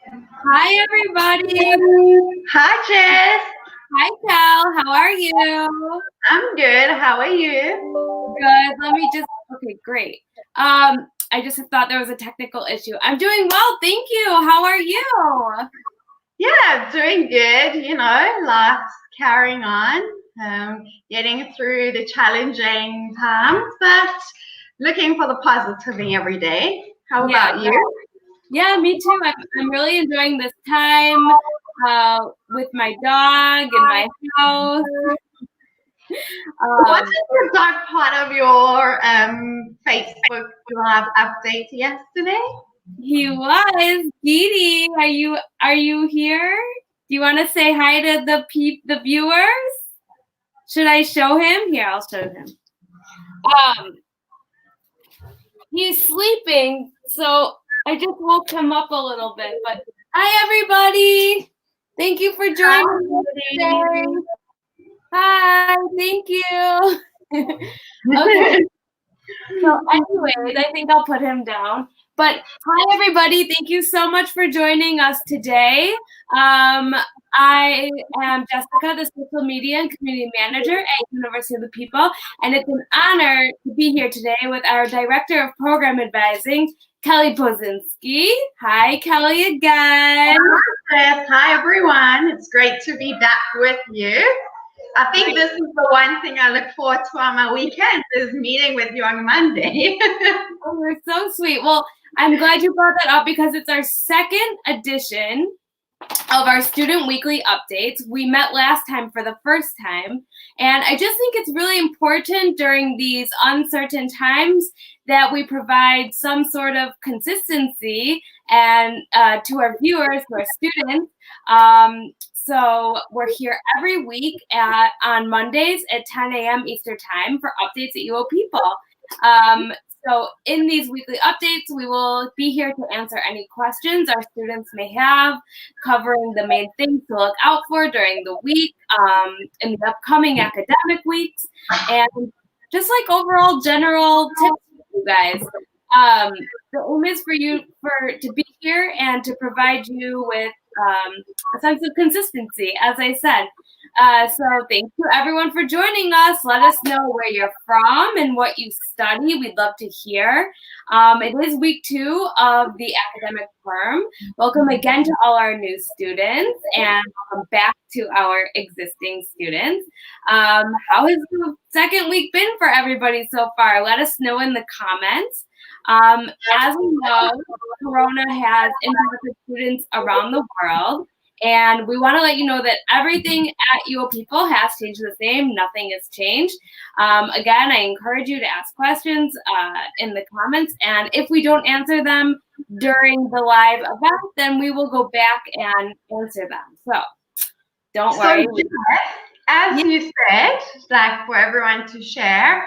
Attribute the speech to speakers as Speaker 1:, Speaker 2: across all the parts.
Speaker 1: Hi, everybody.
Speaker 2: Hi, Jess.
Speaker 1: Hi, Cal. How are you?
Speaker 2: I'm good. How are you?
Speaker 1: Good. Okay, great. I just thought there was a technical issue. I'm doing well, thank you. How are you?
Speaker 2: Yeah, doing good. Life's carrying on, getting through the challenging times, but looking for the positive in every day. How
Speaker 1: Yeah,
Speaker 2: about you?
Speaker 1: yeah, me too. I'm really enjoying this time with my dog in my house.
Speaker 2: What
Speaker 1: Um,
Speaker 2: is the dark part of your Facebook Live update yesterday?
Speaker 1: he was Dee. Are you here? Do you want to say hi to the viewers? Should I show him? Here, I'll show him. Um, he's sleeping, so I just woke him up a little bit. But hi, everybody! Thank you for joining us today. Hi, thank you. Okay, so anyways, I think I'll put him down. But hi, everybody! Thank you so much for joining us today. I am Jessica, the social media and community manager at University of the People, and it's an honor to be here today with our director of program advising, Kelly Pozinski. Hi, Kelly again.
Speaker 2: Jess. Hi, everyone. It's great to be back with you. I think this is the one thing I look forward to on my weekend is meeting with you on Monday.
Speaker 1: Oh, you're so sweet. Well, I'm glad you brought that up because it's our second edition of our student weekly updates. We met last time for the first time, and I just think it's really important during these uncertain times that we provide some sort of consistency and to our viewers, to our students. So we're here every week on Mondays at 10 a.m. Eastern Time for updates at UoPeople. Um, so in these weekly updates, we will be here to answer any questions our students may have, covering the main things to look out for during the week, in the upcoming academic weeks, and just like overall general tips for you guys. Um, the aim is for you to be here and to provide you with a sense of consistency, as I said. So thank you everyone for joining us. Let us know where you're from and what you study. We'd love to hear. It is week 2 of the academic term. Welcome again to all our new students and welcome back to our existing students. How has the second week been for everybody so far? Let us know in the comments. As we know, Corona has impacted students around the world. And we want to let you know that everything at UoPeople has stayed the same. Nothing has changed. Again, I encourage you to ask questions in the comments. And if we don't answer them during the live event, then we will go back and answer them. So don't worry.
Speaker 2: So, as you said, like for everyone to share,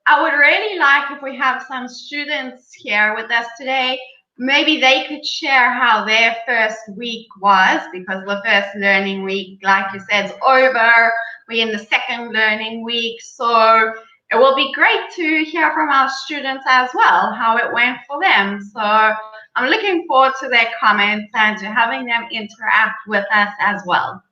Speaker 2: I would really like if we have some students here with us today, maybe they could share how their first week was because the first learning week, like you said, is over. We're in the second learning week. So it will be great to hear from our students as well, how it went for them. So I'm looking forward to their comments and to having them interact with us as well.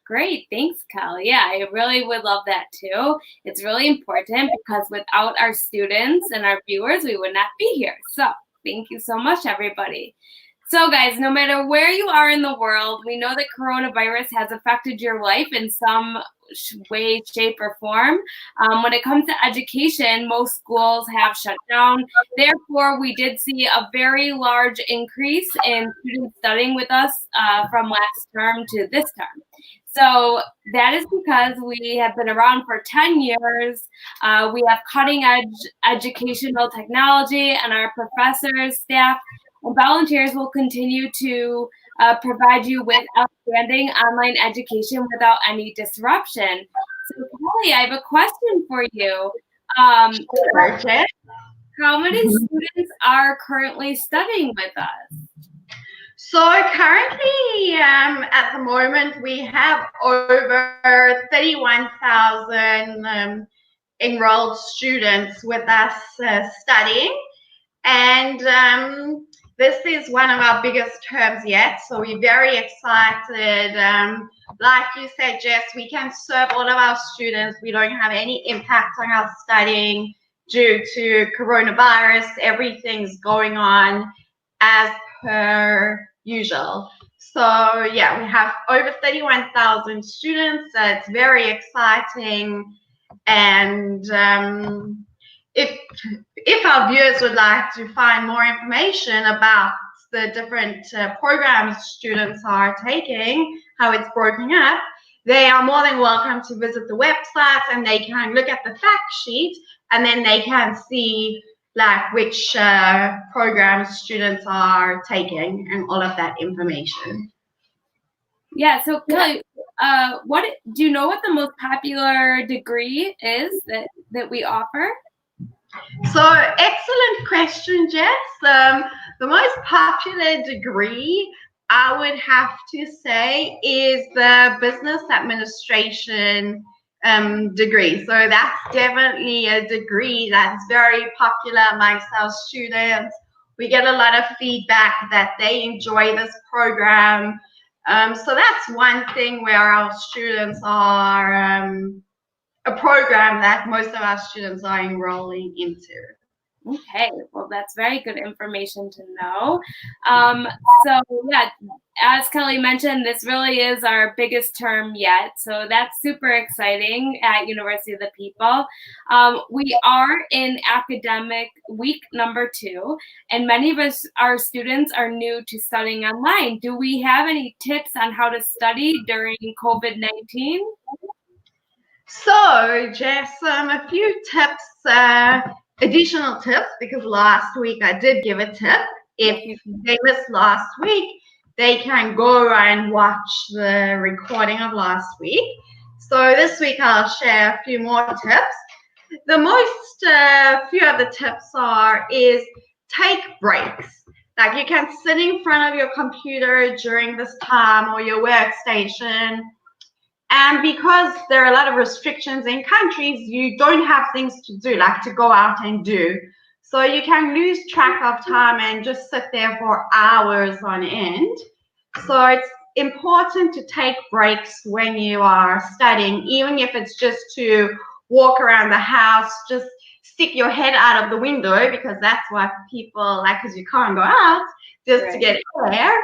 Speaker 1: Great. Thanks, Cal. Yeah, I really would love that too. It's really important because without our students and our viewers, we would not be here. So thank you so much, everybody. So guys, no matter where you are in the world, we know that coronavirus has affected your life in some way, shape, or form. When it comes to education, most schools have shut down. Therefore, we did see a very large increase in students studying with us from last term to this term. So that is because we have been around for 10 years. We have cutting edge educational technology, and our professors, staff, and volunteers will continue to provide you with outstanding online education without any disruption. So, Kelly, I have a question for you. How many students are currently studying with us?
Speaker 2: So currently, at the moment, we have over 31,000 enrolled students with us studying. And this is one of our biggest terms yet, so we're very excited. Like you said, Jess, we can serve all of our students. We don't have any impact on our studying due to coronavirus. Everything's going on as per usual. So yeah, we have over 31,000 students. So it's very exciting. And if our viewers would like to find more information about the different programs students are taking, how it's broken up, they are more than welcome to visit the website, and they can look at the fact sheet, and then they can see like which programs students are taking and all of that information.
Speaker 1: Yeah, so Kelly, what do you know what the most popular degree is that we offer?
Speaker 2: So excellent question, Jess. The most popular degree I would have to say is the business administration degree. So that's definitely a degree that's very popular amongst our students. We get a lot of feedback that they enjoy this program. So that's one thing where our students are a program that most of our students are enrolling into.
Speaker 1: Okay, well, that's very good information to know. So yeah, as Kelly mentioned, this really is our biggest term yet. So that's super exciting at University of the People. We are in academic week number 2, and many of our students are new to studying online. Do we have any tips on how to study during COVID-19?
Speaker 2: So, Jess, a few tips, additional tips, because last week I did give a tip. If they missed last week, they can go and watch the recording of last week. So this week I'll share a few more tips. The most few of the tips is take breaks. Like you can sit in front of your computer during this time or your workstation. And because there are a lot of restrictions in countries, you don't have things to do, like to go out and do. So you can lose track of time and just sit there for hours on end. So it's important to take breaks when you are studying, even if it's just to walk around the house, just stick your head out of the window, because that's what people like, because you can't go out, just to get air.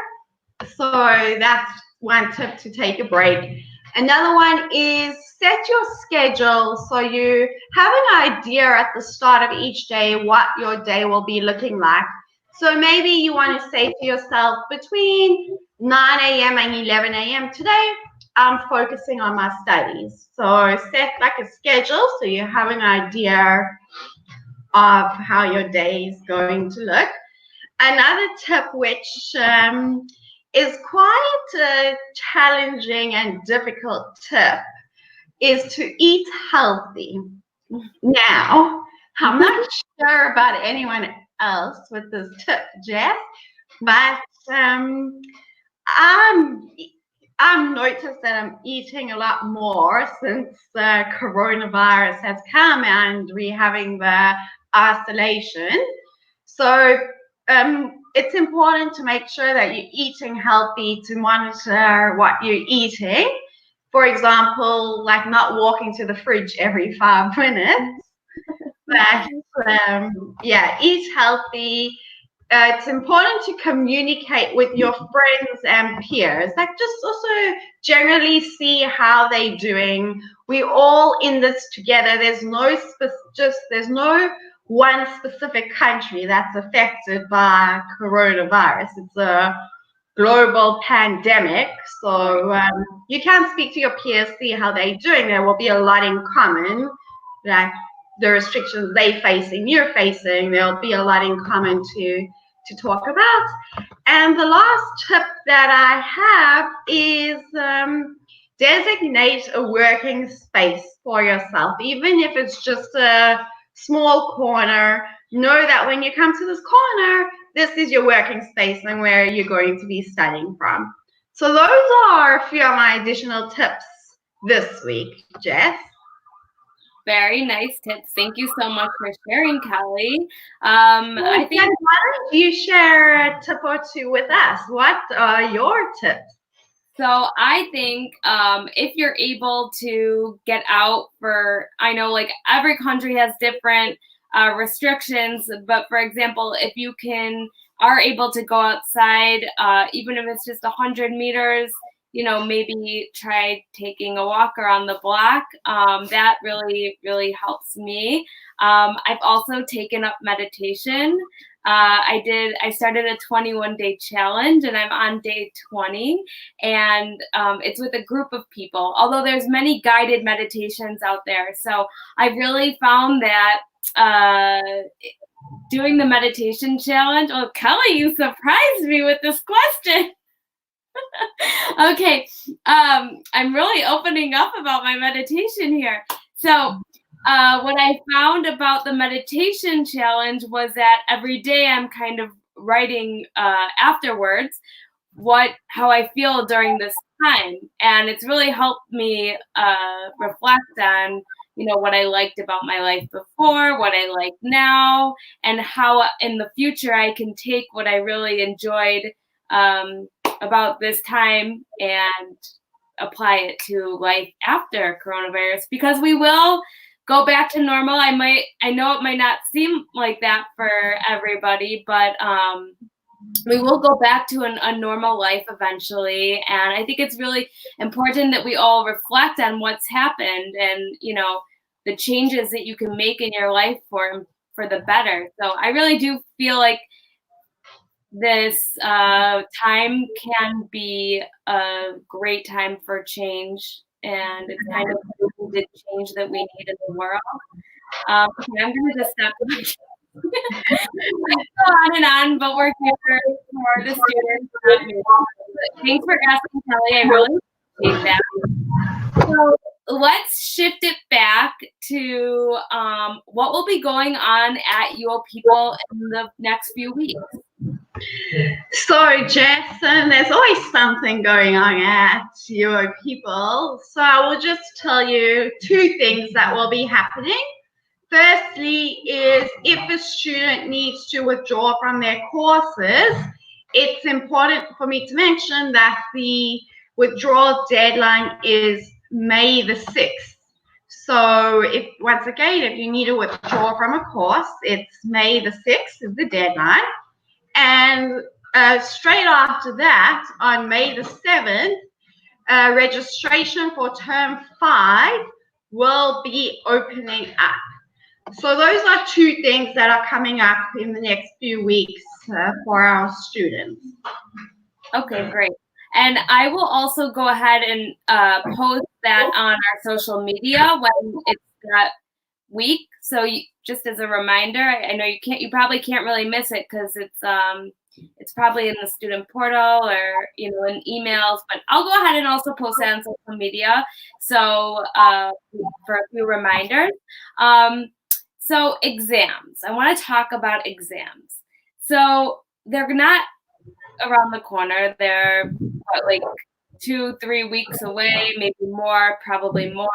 Speaker 2: So that's one tip, to take a break. Another one is set your schedule so you have an idea at the start of each day what your day will be looking like. So maybe you want to say to yourself, between 9 a.m. and 11 a.m. today, I'm focusing on my studies. So set like a schedule so you have an idea of how your day is going to look. Another tip, which is quite a challenging and difficult tip, is to eat healthy. Now, I'm not sure about anyone else with this tip, Jess, but I've noticed that I'm eating a lot more since the coronavirus has come and we're having the isolation. So it's important to make sure that you're eating healthy, to monitor what you're eating. For example, like not walking to the fridge every 5 minutes. But yeah, eat healthy. It's important to communicate with your friends and peers. Like just also generally see how they're doing. We're all in this together. There's no one specific country that's affected by coronavirus. It's a global pandemic. So you can speak to your peers, see how they're doing. There will be a lot in common, like the restrictions they facing, you're facing. There'll be a lot in common to talk about. And the last tip that I have is designate a working space for yourself, even if it's just a small corner. Know that when you come to this corner, this is your working space and where you're going to be studying from. So those are a few of my additional tips this week, Jess.
Speaker 1: Very nice tips. Thank you so much for sharing, Kelly.
Speaker 2: Well,
Speaker 1: I think
Speaker 2: Jen, why don't you share a tip or two with us? What are your tips?
Speaker 1: so. I think if you're able to get out for, I know like every country has different restrictions, but for example, if you are able to go outside, even if it's just 100 meters, maybe try taking a walk around the block. That really, really helps me. I've also taken up meditation. I started a 21-day challenge and I'm on day 20, and it's with a group of people, although there's many guided meditations out there. So I really found that doing the meditation challenge. Oh, Kelly, you surprised me with this question. Okay, I'm really opening up about my meditation here. So what I found about the meditation challenge was that every day I'm kind of writing afterwards how I feel during this time, and it's really helped me reflect on what I liked about my life before, what I like now, and how in the future I can take what I really enjoyed about this time and apply it to life after coronavirus, because we will go back to normal. I know it might not seem like that for everybody, but we will go back to a normal life eventually. And I think it's really important that we all reflect on what's happened and, the changes that you can make in your life for the better. So I really do feel like this time can be a great time for change, and it's kind of the change that we need in the world. Okay, I'm going to just stop. I go on and on, but we're here for the students, not me. Thanks for asking, Kelly. I really appreciate that. So let's shift it back to what will be going on at UoPeople in the next few weeks.
Speaker 2: So, Jason, there's always something going on at UoPeople. So I will just tell you two things that will be happening. Firstly is if a student needs to withdraw from their courses, it's important for me to mention that the withdrawal deadline is May the 6th. So once again, if you need to withdraw from a course, it's May the 6th is the deadline. And straight after that, on May the 7th, registration for term 5 will be opening up. So those are two things that are coming up in the next few weeks for our students.
Speaker 1: Okay, great. And I will also go ahead and post that on our social media when it's that week. So just as a reminder, I know you probably can't really miss it because it's probably in the student portal or in emails. But I'll go ahead and also post that on social media. So for a few reminders. So exams. I want to talk about exams. So they're not around the corner. They're like 2-3 weeks away, maybe more, probably more.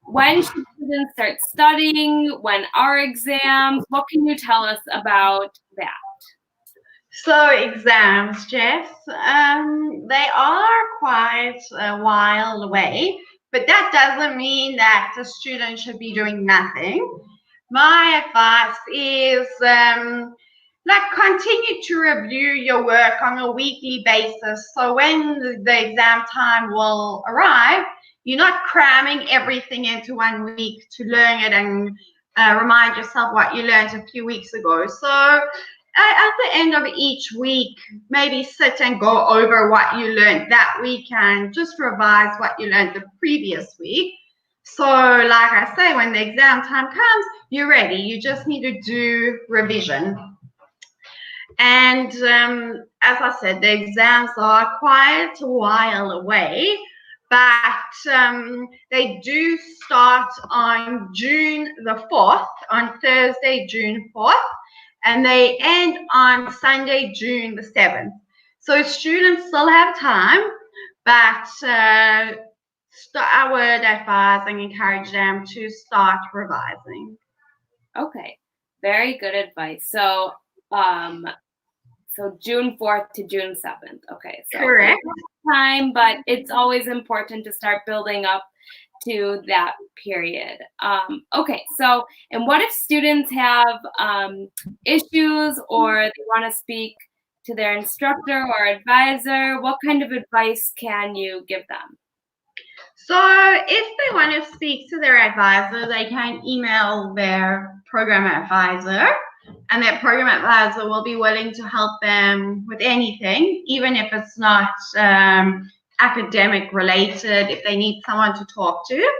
Speaker 1: When should students start studying? When are exams? What can you tell us about that?
Speaker 2: So exams, Jess, they are quite a while away, but that doesn't mean that a student should be doing nothing. My advice is continue to review your work on a weekly basis. So when the exam time will arrive, you're not cramming everything into 1 week to learn it and remind yourself what you learned a few weeks ago. So at the end of each week, maybe sit and go over what you learned that week and just revise what you learned the previous week. So like I say, when the exam time comes, you're ready. You just need to do revision. And as I said, the exams are quite a while away, but they do start on June the 4th, on Thursday, June 4th, and they end on Sunday, June the 7th. So students still have time, but I would advise and encourage them to start revising.
Speaker 1: Okay, very good advice. So, June 4th to June 7th. Okay, so
Speaker 2: Correct.
Speaker 1: time, but it's always important to start building up to that period. Okay, so, and what if students have issues or they want to speak to their instructor or advisor? What kind of advice can you give them?
Speaker 2: So if they want to speak to their advisor, they can email their program advisor, and their program advisor will be willing to help them with anything, even if it's not academic related, if they need someone to talk to.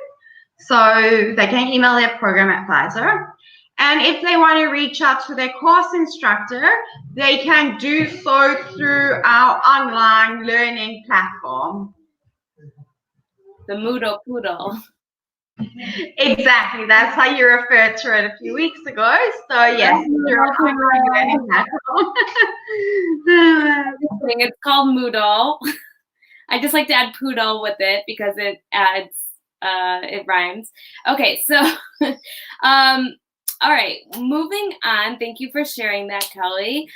Speaker 2: So they can email their program advisor. And if they want to reach out to their course instructor, they can do so through our online learning platform.
Speaker 1: The UoPeople.
Speaker 2: Exactly, that's how you referred to it a few weeks ago. So yes, through our online learning platform.
Speaker 1: It's called Moodle. I just like to add poodle with it because it adds, it rhymes. Okay, so, all right, moving on. Thank you for sharing that, Kelly.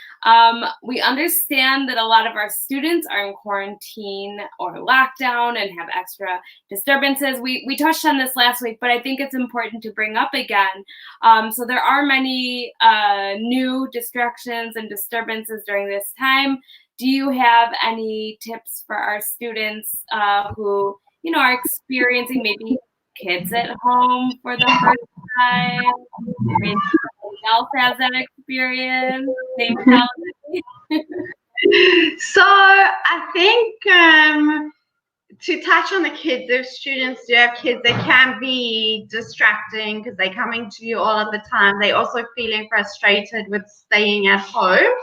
Speaker 1: We understand that a lot of our students are in quarantine or lockdown and have extra disturbances. We touched on this last week, but I think it's important to bring up again. So there are many new distractions and disturbances during this time. Do you have any tips for our students who, are experiencing maybe kids at home for the first time? Maybe someone else has that experience. Same challenge.
Speaker 2: So I think to touch on the kids, if students do have kids, they can be distracting because they're coming to you all of the time. They're also feeling frustrated with staying at home.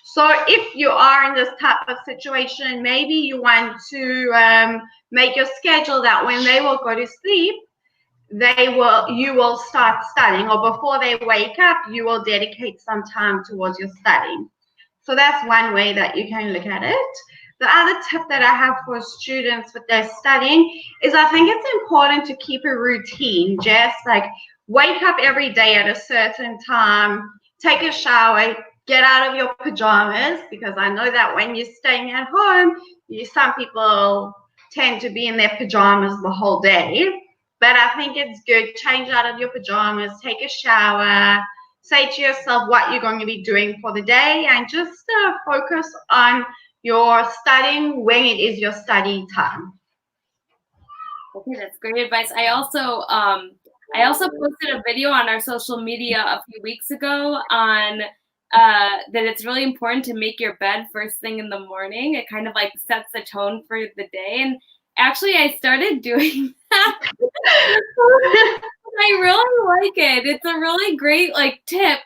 Speaker 2: So if you are in this type of situation, maybe you want to make your schedule that when they will go to sleep, you will start studying, or before they wake up, you will dedicate some time towards your studying. So that's one way that you can look at it. The other tip that I have for students with their studying is I think it's important to keep a routine. Just like wake up every day at a certain time, take a shower, get out of your pajamas, because I know that when you're staying at home, some people tend to be in their pajamas the whole day. But I think it's good, change out of your pajamas, take a shower, say to yourself what you're going to be doing for the day, and just focus on your studying when it is your study time.
Speaker 1: Okay, that's great advice. I also posted a video on our social media a few weeks ago on that it's really important to make your bed first thing in the morning. It kind of like sets the tone for the day. And actually, I started doing that. I really like it. It's a really great tip.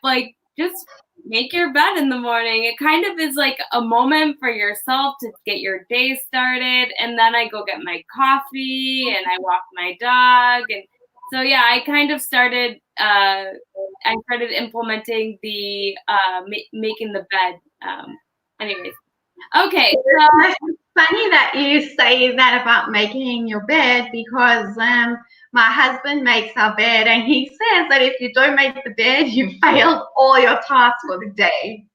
Speaker 1: Just make your bed in the morning. It kind of is like a moment for yourself to get your day started. And then I go get my coffee and I walk my dog. And so, yeah, I kind of started, implementing the making the bed. Anyways, okay. So
Speaker 2: it's funny that you say that about making your bed, because my husband makes our bed and he says that if you don't make the bed, you failed all your tasks for the day.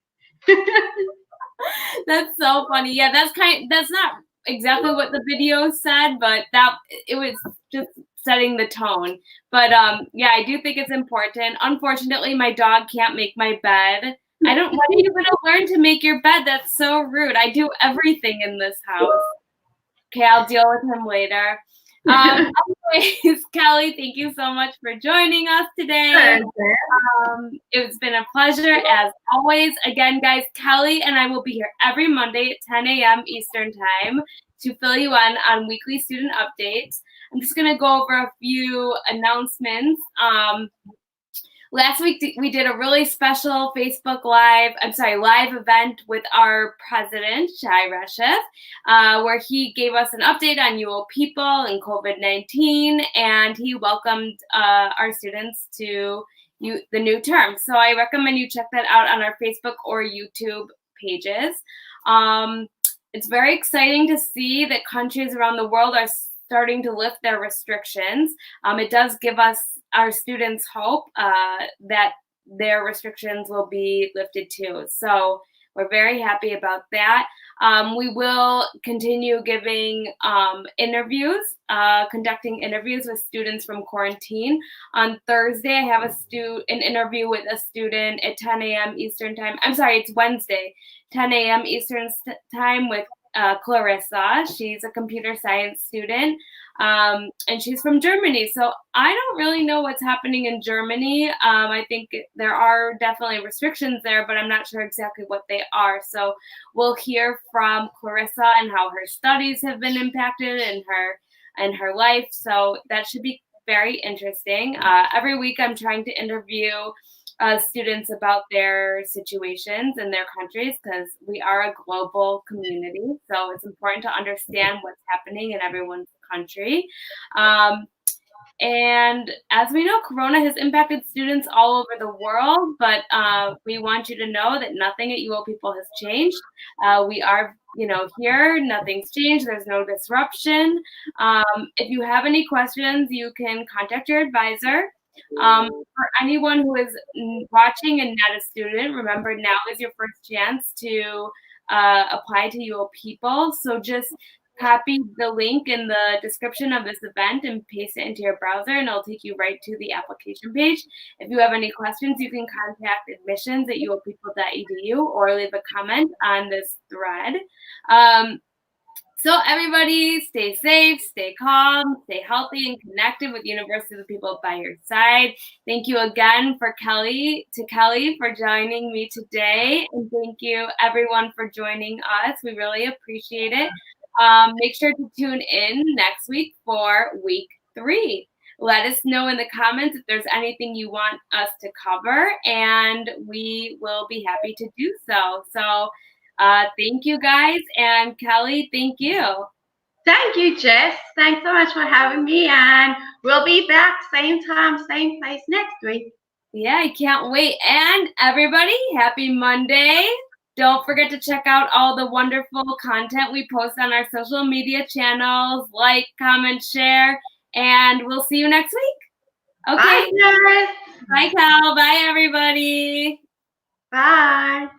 Speaker 1: That's so funny. Yeah, that's not exactly what the video said, but it was just setting the tone. But yeah, I do think it's important. Unfortunately, my dog can't make my bed. When are you going to learn to make your bed? That's so rude. I do everything in this house. Okay, I'll deal with him later. Anyways, Kelly, thank you so much for joining us today. It's been a pleasure as always. Again, guys, Kelly and I will be here every Monday at 10 a.m. Eastern Time to fill you in on weekly student updates. I'm just going to go over a few announcements. Last week, we did a really special live event with our president, Shai Reshef, where he gave us an update on UoPeople and COVID-19, and he welcomed our students to the new term. So I recommend you check that out on our Facebook or YouTube pages. It's very exciting to see that countries around the world are starting to lift their restrictions. It does give our students hope that their restrictions will be lifted too. So we're very happy about that. We will continue giving interviews, conducting interviews with students from quarantine. On Thursday, I have an interview with a student at 10 a.m. Eastern time. I'm sorry, it's Wednesday, 10 a.m. Eastern time with Clarissa. She's a computer science student, and she's from Germany. So I don't really know what's happening in Germany. I think there are definitely restrictions there, but I'm not sure exactly what they are. So we'll hear from Clarissa and how her studies have been impacted in her life. So that should be very interesting. Every week I'm trying to interview students about their situations in their countries, because we are a global community. So it's important to understand what's happening in everyone's country. And as we know, Corona has impacted students all over the world, but we want you to know that nothing at UoPeople has changed. We are, here. Nothing's changed. There's no disruption. If you have any questions, you can contact your advisor. For anyone who is watching and not a student, remember now is your first chance to apply to UoPeople. So just copy the link in the description of this event and paste it into your browser, and it'll take you right to the application page. If you have any questions, you can contact admissions@uopeople.edu or leave a comment on this thread. So everybody, stay safe, stay calm, stay healthy, and connected with University of the People by your side. Thank you again to Kelly for joining me today, and thank you everyone for joining us. We really appreciate it. Make sure to tune in next week for week 3. Let us know in the comments if there's anything you want us to cover, and we will be happy to do so. So thank you guys, and Kelly, thank you.
Speaker 2: Thank you, Jess. Thanks so much for having me, and we'll be back same time, same place next week.
Speaker 1: Yeah, I can't wait. And everybody, happy Monday. Don't forget to check out all the wonderful content we post on our social media channels. Like, comment, share, and we'll see you next week. Okay.
Speaker 2: Bye, Jess.
Speaker 1: Bye, Cal. Bye, everybody.
Speaker 2: Bye.